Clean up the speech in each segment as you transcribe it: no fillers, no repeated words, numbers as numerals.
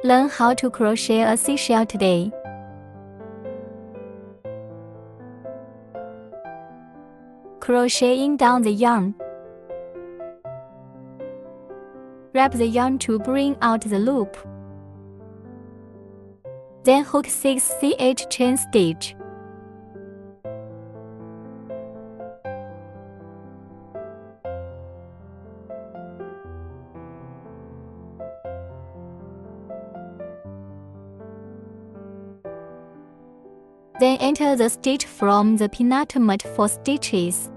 Learn how to crochet a seashell today. Crocheting down the yarn. Wrap the yarn to bring out the loop. Then hook 6 CH chain stitch. Then enter the stitch from the penultimate 4 stitches.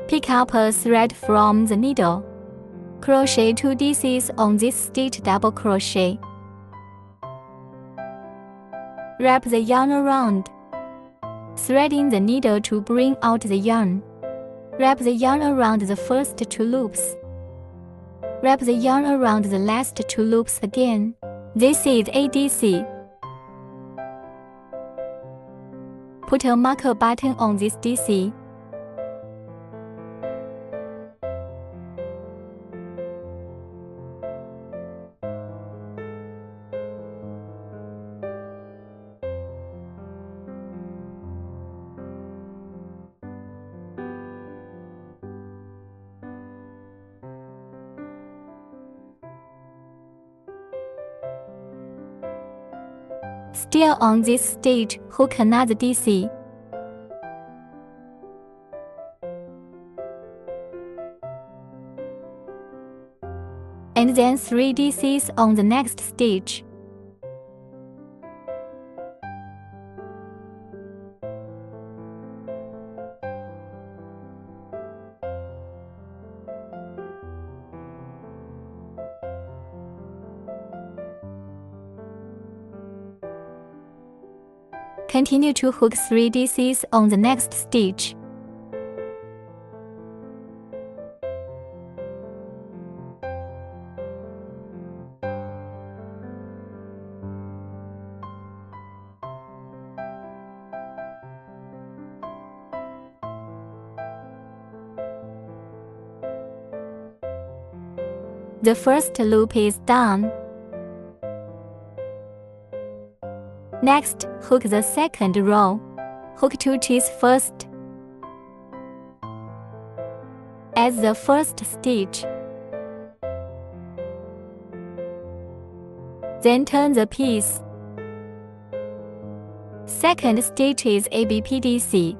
Pick up a thread from the needle. Crochet 2 DCs on this stitch double crochet. Wrap the yarn around, threading the needle to bring out the yarn. Wrap the yarn around the first 2 loops. Wrap the yarn around the last 2 loops again. This is a DC. Put a marker button on this DC. Still on this stitch, hook another DC. And then 3 DCs on the next stitch. Continue to hook 3 DCs on the next stitch. The first loop is done. Next, hook the second row. Hook 2 chains first. Add the first stitch. Then turn the piece. Second stitch is ABPDC.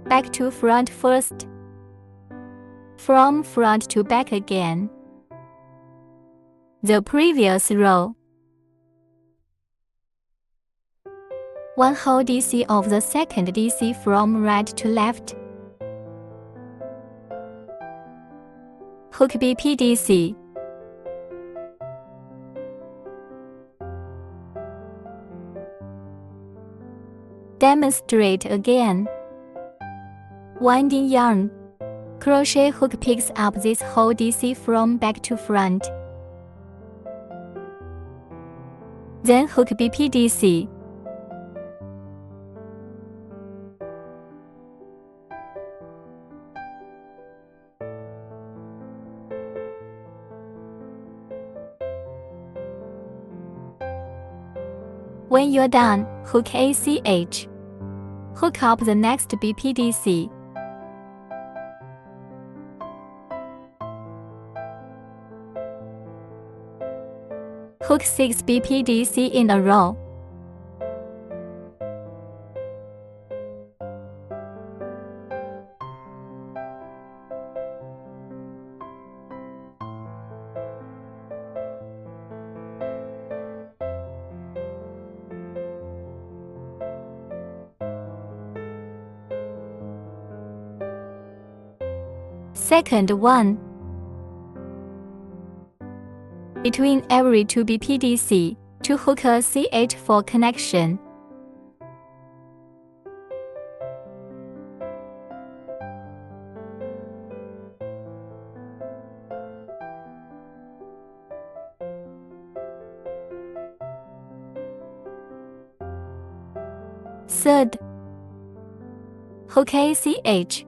Back to front first. From front to back again. The previous row. 1 whole DC of the second DC from right to left. Hook BPDC. Demonstrate again. Winding yarn. Crochet hook picks up this whole DC from back to front. Then hook BPDC. When you're done, hook ACH. Hook up the next BPDC. Hook 6 BPDC in a row. Second one. Between every 2 BPDC, to hook a CH for connection. Third, hook ACH.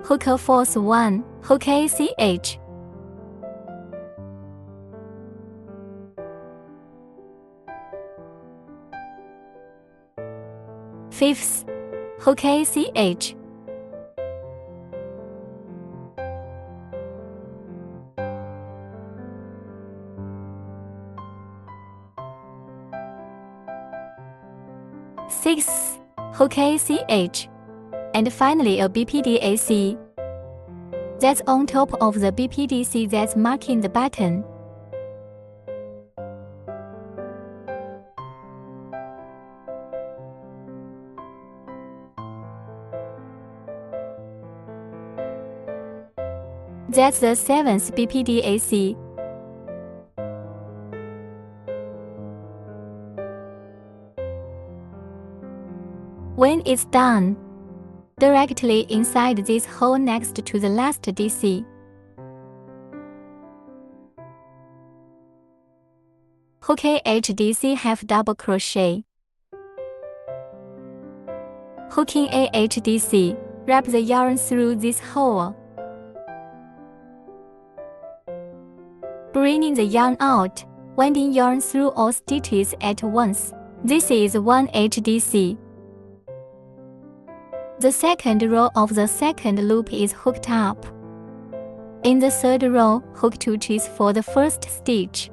Hooker Force 1, Hook ACH. Fifth, Hook ACH. Sixth, Hook ACH. And finally a BPDAC. That's on top of the BPDC that's marking the button. That's the seventh BPDAC. When it's done, directly inside this hole next to the last DC, hook AHDC half double crochet. Hooking AHDC, wrap the yarn through this hole, bringing the yarn out, winding yarn through all stitches at once. This is 1 HDC. The second row of the second loop is hooked up. In the third row, hook 2 chains for the first stitch.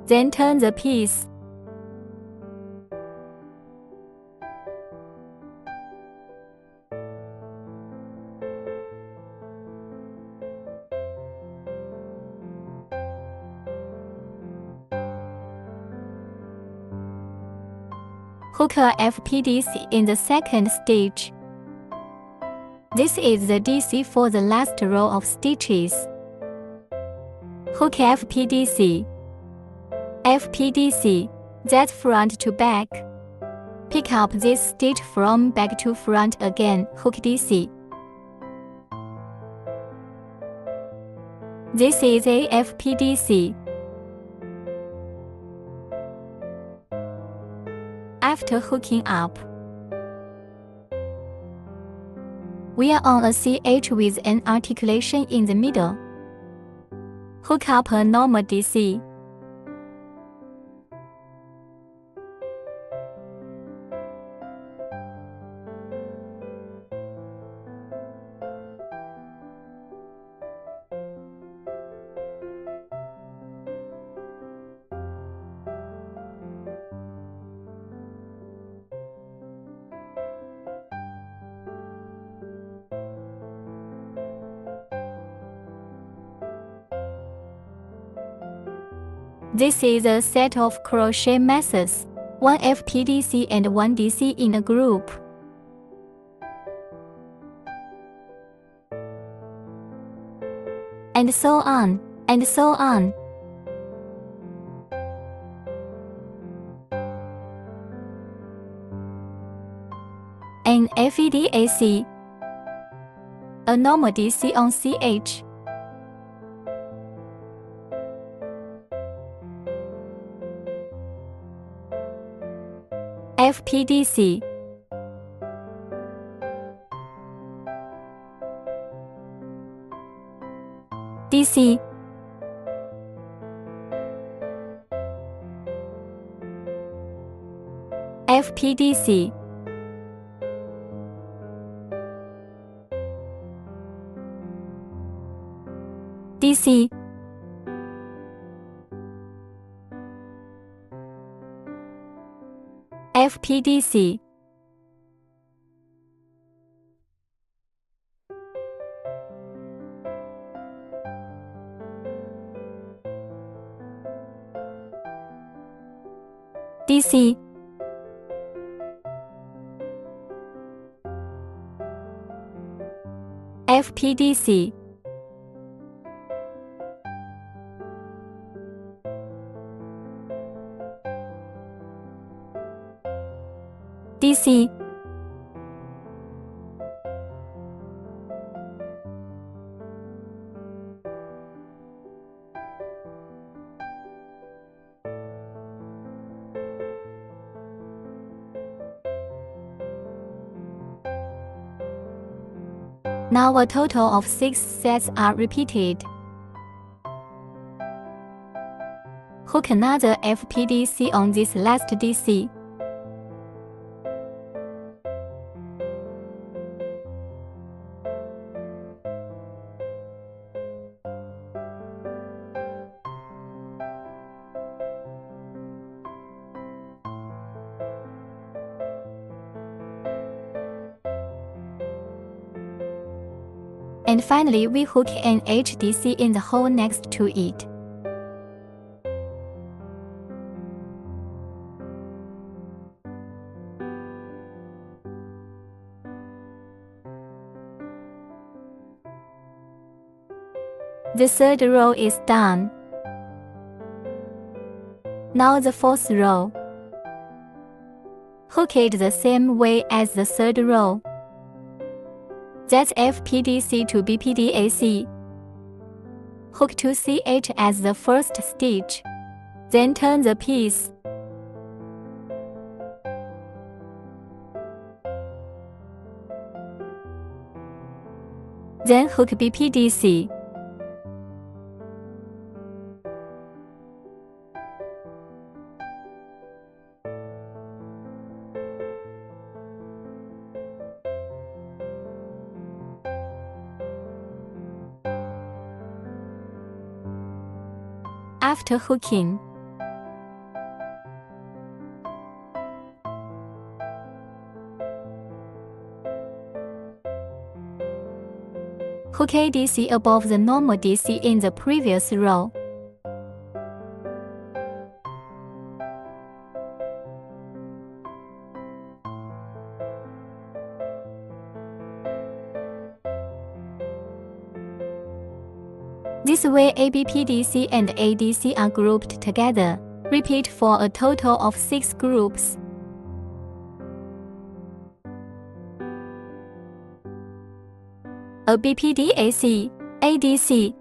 Then turn the piece. Hook a FPDC in the second stitch. This is the DC for the last row of stitches. Hook FPDC. FPDC, that's front to back. Pick up this stitch from back to front again, hook DC. This is a FPDC. After hooking up, we are on a CH with an articulation in the middle. Hook up a normal DC. This is a set of crochet methods, 1 FPDC and 1 DC in a group. And so on, and so on. An FEDAC, a normal DC on CH. FPDC, DC, FPDC, DC, FPDC. DC, FPDC, DC, Now a total of 6 sets are repeated. Hook another FPDC on this last DC. And finally, we hook an HDC in the hole next to it. The third row is done. Now the fourth row. Hook it the same way as the third row. That's FPDC to BPDAC. Hook to CH as the first stitch. Then turn the piece. Then hook BPDC. After hooking, hook ADC above the normal DC in the previous row. This way ABPDC and ADC are grouped together. Repeat for a total of 6 groups. A BPDAC, ADC.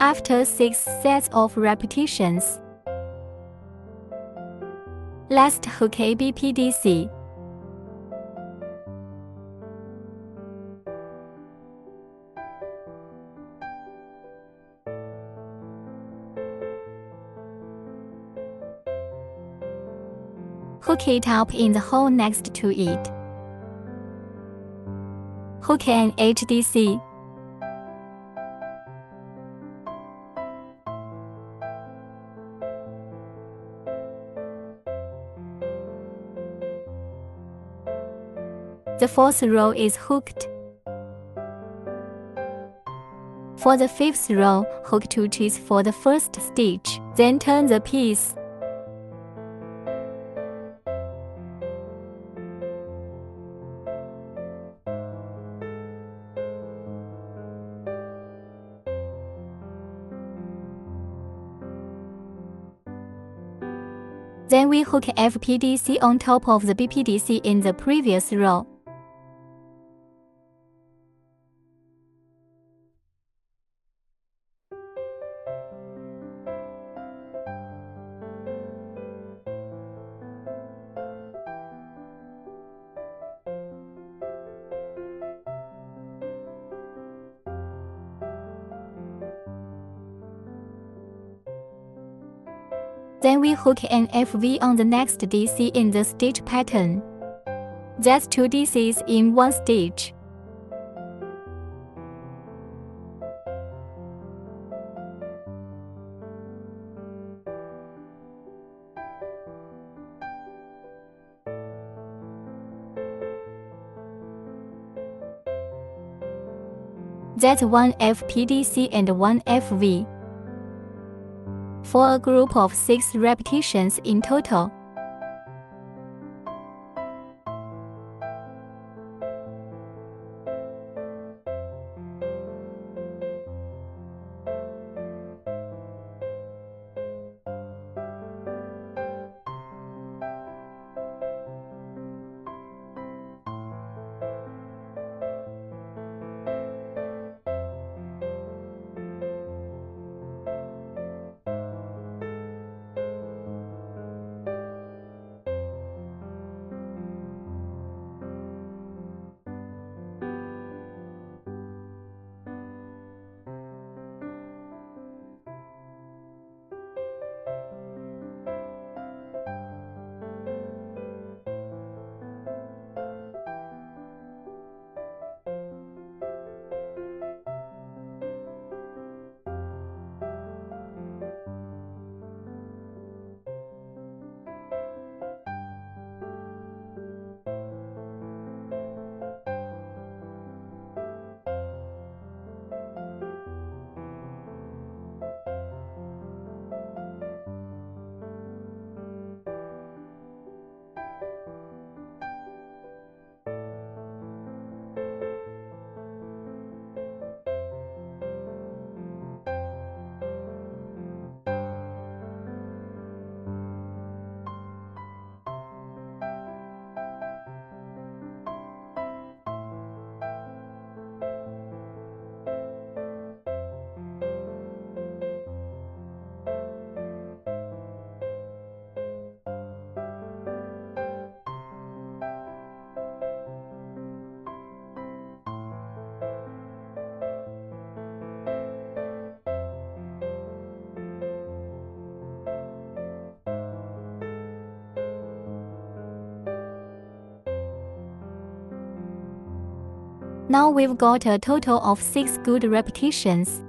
After 6 sets of repetitions, last hook ABPDC. Hook it up in the hole next to it. Hook an HDC. The fourth row is hooked. For the fifth row, hook 2 chains for the first stitch, then turn the piece. Then we hook FPDC on top of the BPDC in the previous row. Then we hook an FV on the next DC in the stitch pattern. That's 2 DCs in 1 stitch. That's 1 FPDC and 1 FV. For a group of 6 repetitions in total. Now we've got a total of 6 good repetitions.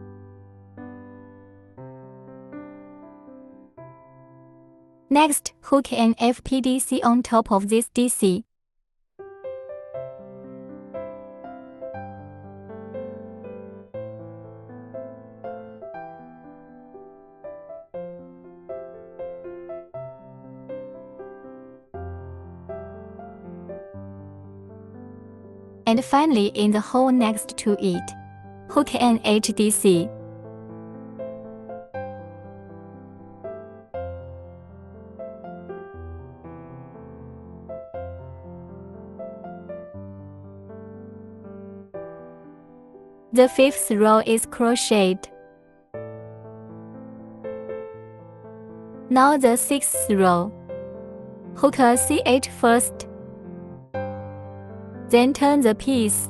Next, hook an FPDC on top of this DC. And finally, in the hole next to it, hook an HDC. The fifth row is crocheted. Now the sixth row. Hook a CH first. Then turn the piece.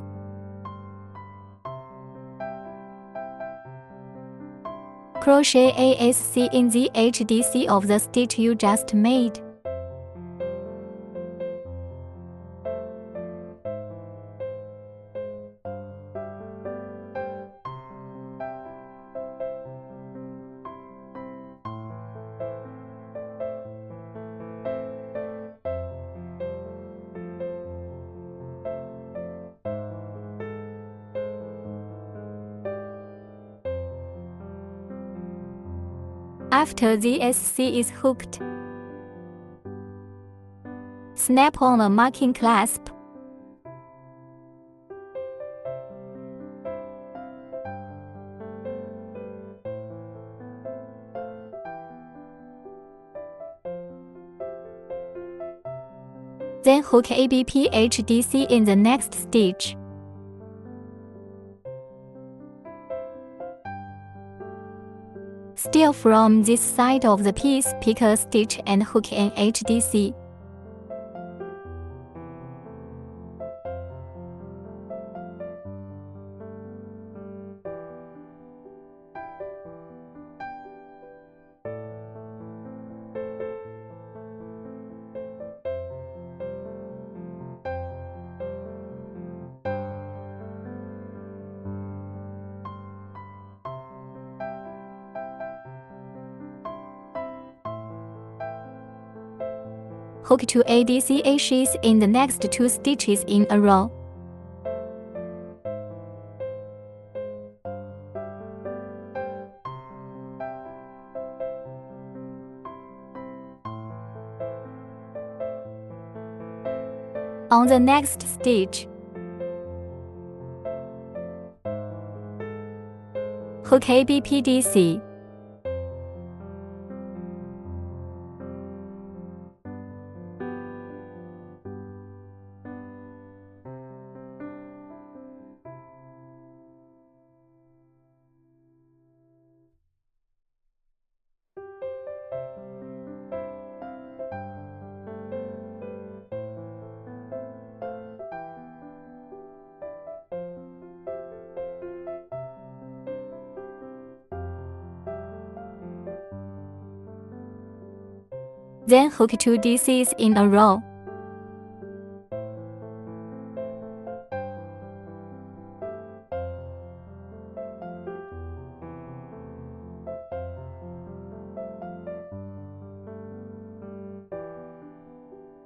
Crochet ASC in the HDC of the stitch you just made. After the SC is hooked, snap on a marking clasp. Then hook ABP HDC in the next stitch. Still from this side of the piece, pick a stitch and hook an HDC. Hook 2 ADC Ashes in the next 2 stitches in a row. On the next stitch, hook ABPDC. Then hook 2 DCs in a row.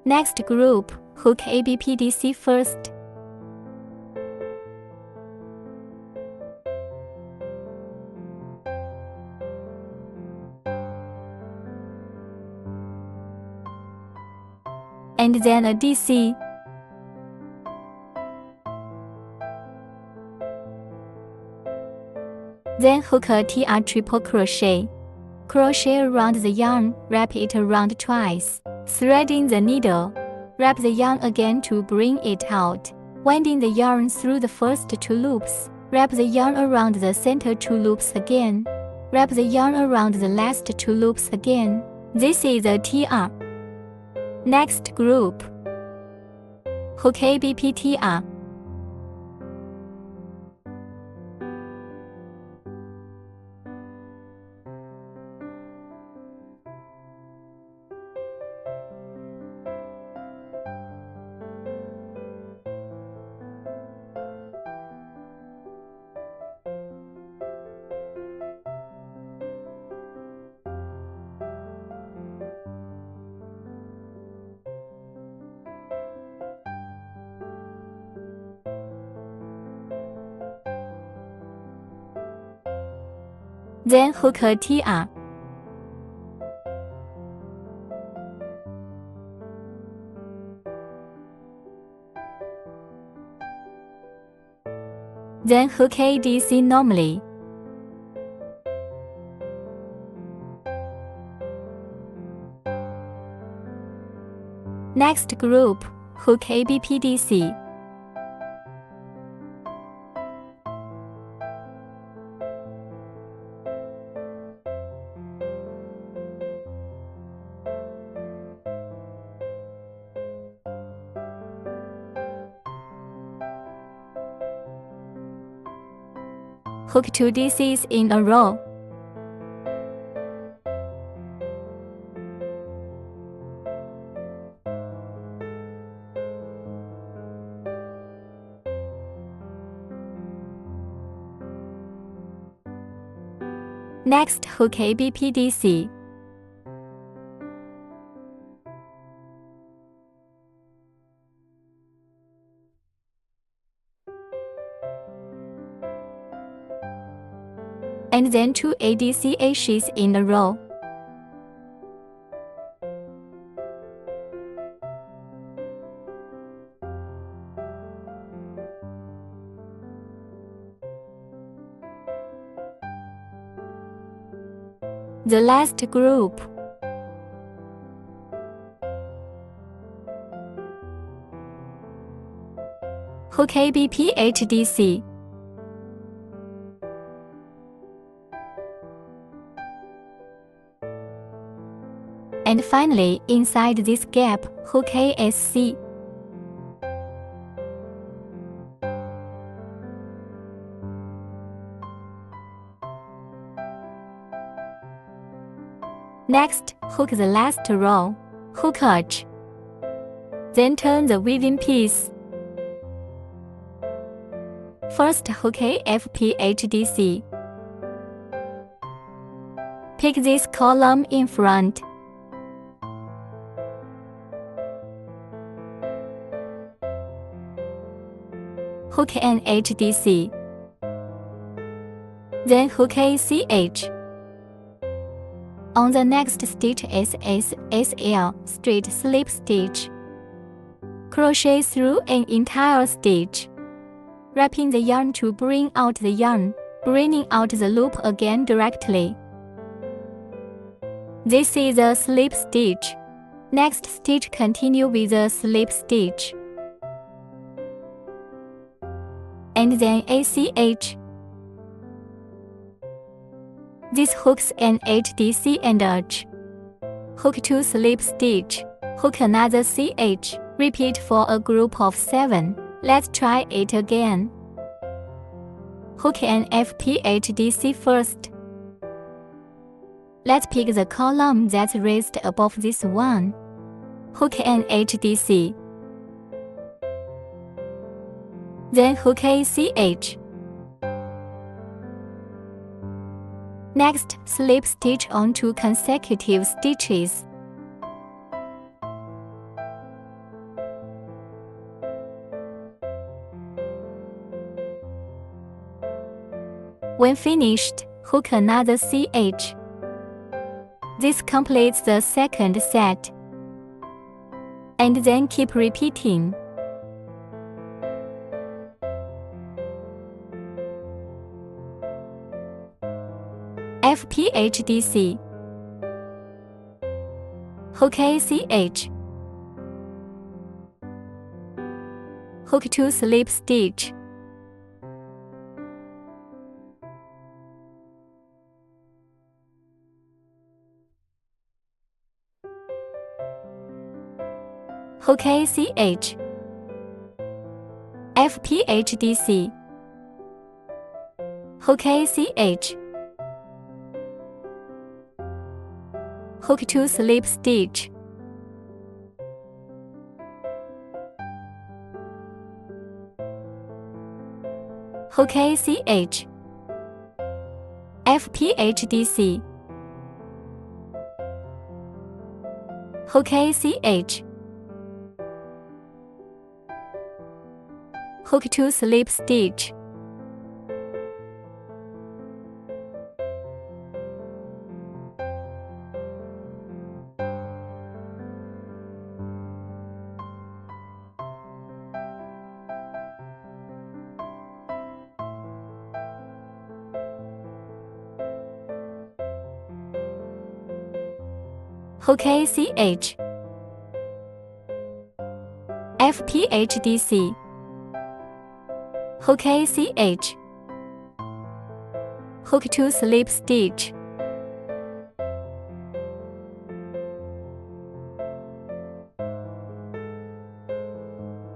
Next group, hook ABPDC first. And then a DC. Then hook a TR triple crochet. Crochet around the yarn, wrap it around twice. Threading the needle. Wrap the yarn again to bring it out. Winding the yarn through the first 2 loops. Wrap the yarn around the center 2 loops again. Wrap the yarn around the last 2 loops again. This is a TR. Next group, hook ABPTR. Then hook a TR. Then hook ADC normally. Next group, hook ABPDC. Hook 2 DCs in a row. Next, hook ABPDC. And then 2 ADC Ashes in a row. The last group. Hook ABPHDC. And finally, inside this gap, hook ASC. Next, hook the last row, hook arch. Then turn the weaving piece. First, hook AFPHDC. Pick this column in front. Hook NHDC. Then hook ACH. On the next stitch SSL straight slip stitch. Crochet through an entire stitch, wrapping the yarn to bring out the yarn, bringing out the loop again directly. This is a slip stitch. Next stitch continue with a slip stitch. And then ACH. This hooks an HDC and arch. Hook 2 slip stitch, hook another CH, repeat for a group of 7. Let's try it again. Hook an FPHDC first. Let's pick the column that's raised above this one. Hook an HDC. Then hook ACH. Next, slip stitch on 2 consecutive stitches. When finished, hook another CH. This completes the second set. And then keep repeating. FPHDC. Hook ACH. Hook 2 slip stitch. Hook ACH. FPHDC. Hook ACH. Hook 2 slip stitch. Hook ACH. FPHDC. Hook ACH. Hook 2 slip stitch. Hook ACH. FPHDC. Hook ACH. Hook 2 slip stitch.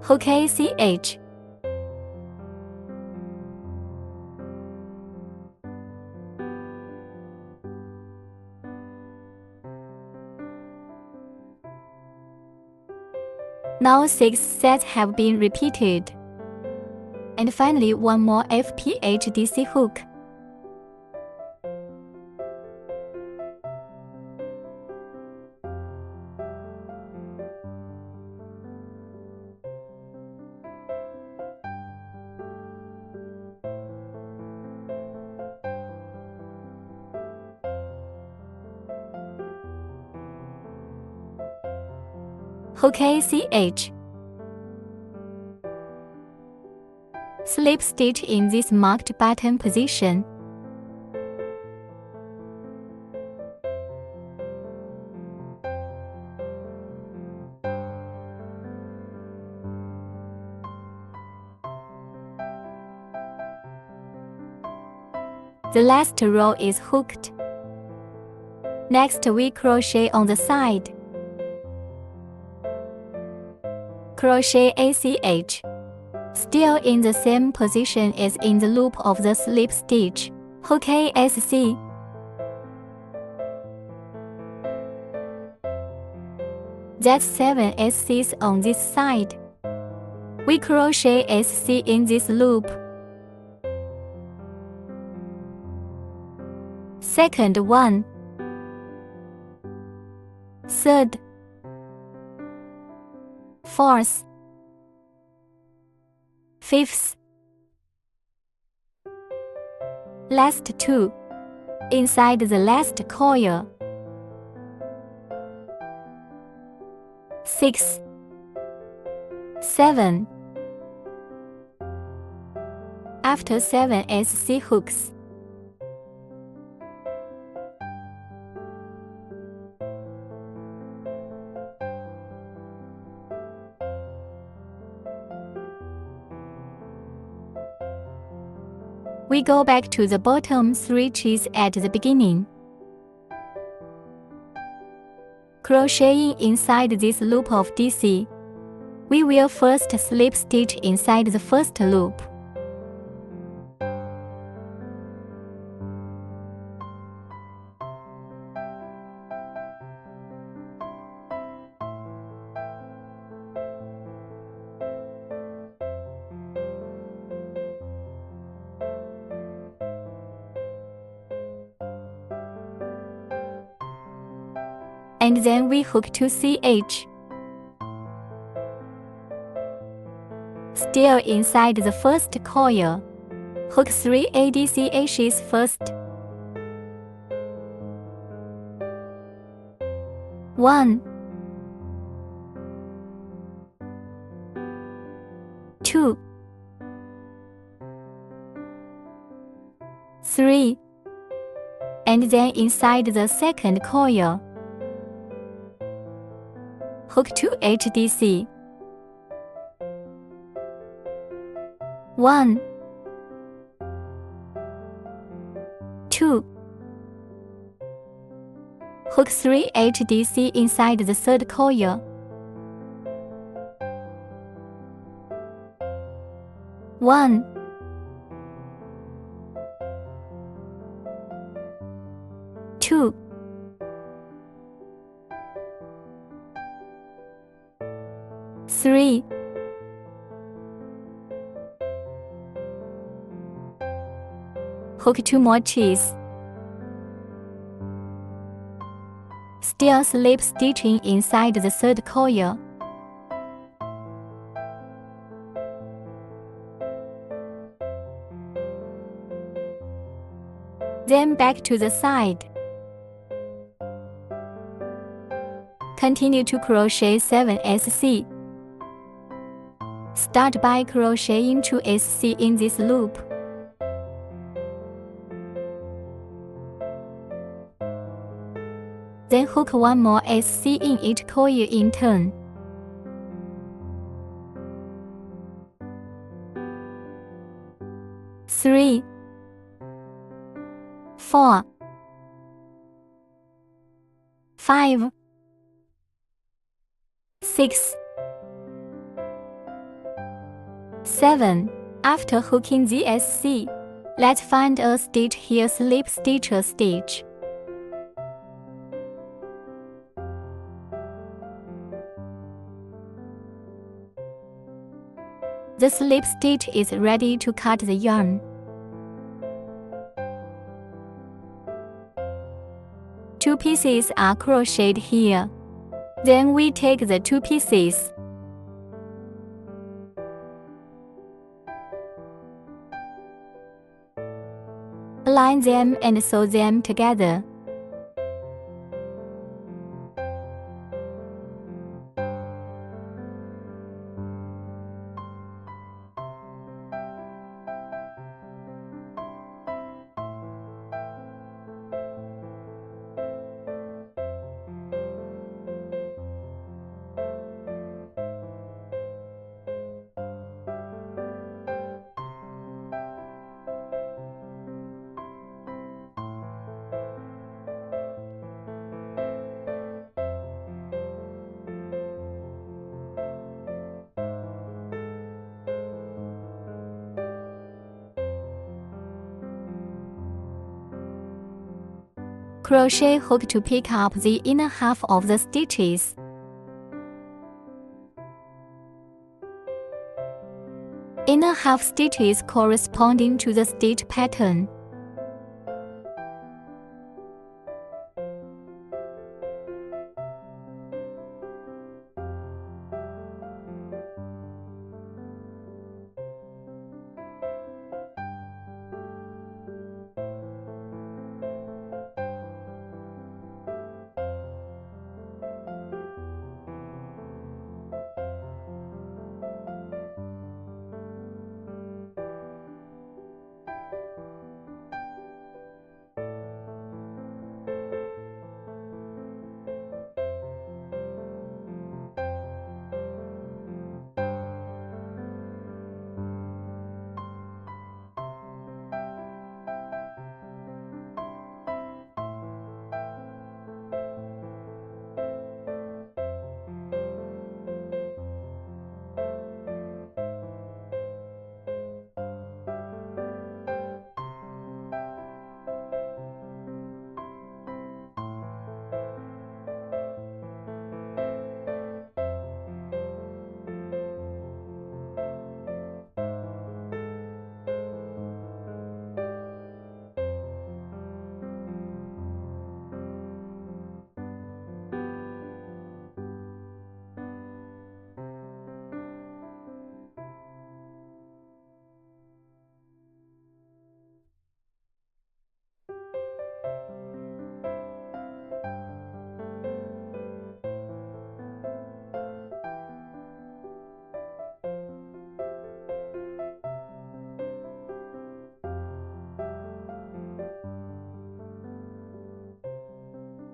Hook ACH. Now 6 sets have been repeated. And finally one more FPHDC hook. Hook ACH. Slip stitch in this marked button position. The last row is hooked. Next, we crochet on the side. Crochet ACH. Still in the same position as in the loop of the slip stitch. Hook ASC. That's 7 SCs on this side. We crochet SC in this loop. Second one. Third. Fourth. Fifth. Last two. Inside the last coil. 6. 7. After 7 SC hooks. We go back to the bottom 3 stitches at the beginning. Crocheting inside this loop of DC. We will first slip stitch inside the first loop. And then we hook to CH. Still inside the first coil. Hook 3 ADCHs first. 1, 2, 3, and then inside the second coil. Hook to HDC. 1, 2, hook 3 HDC inside the third coil. 1, 2, 3, hook 2 more stitches. Still slip stitching inside the third coil. Then back to the side. Continue to crochet 7 SC. Start by crocheting 2 SC in this loop. Then hook 1 more SC in each coil in turn. Three, 4, 5, 6, 7. After hooking the SC, let's find a stitch here, slip stitch a stitch. The slip stitch is ready to cut the yarn. 2 pieces are crocheted here. Then we take the 2 pieces, align them and sew them together. Crochet hook to pick up the inner half of the stitches. Inner half stitches corresponding to the stitch pattern.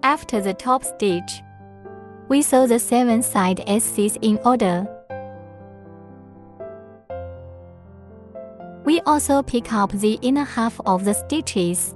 After the top stitch, we sew the 7 side edges in order. We also pick up the inner half of the stitches.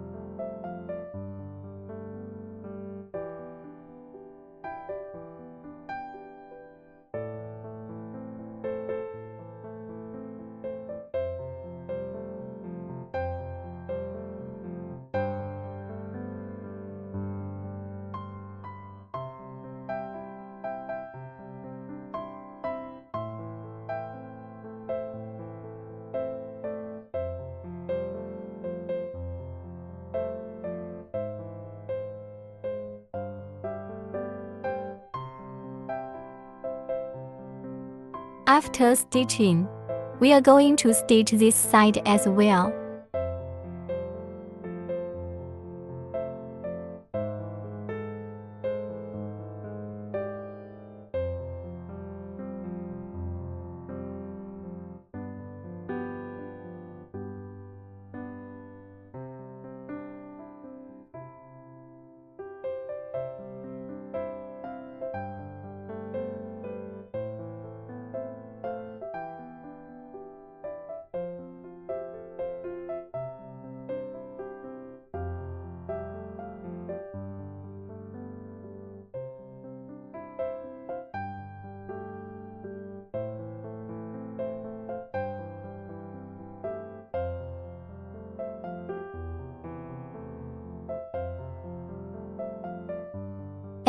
After stitching, we are going to stitch this side as well.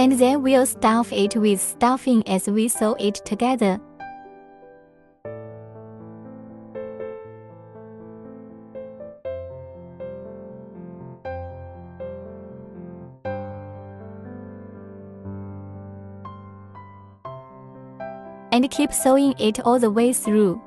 And then we'll stuff it with stuffing as we sew it together. And keep sewing it all the way through.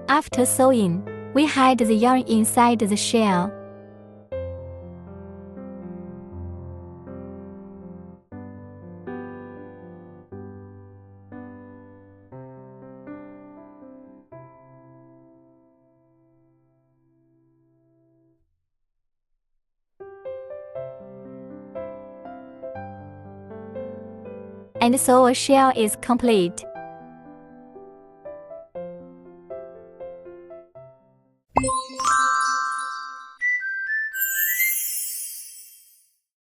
After sewing, we hide the yarn inside the shell. And so a shell is complete.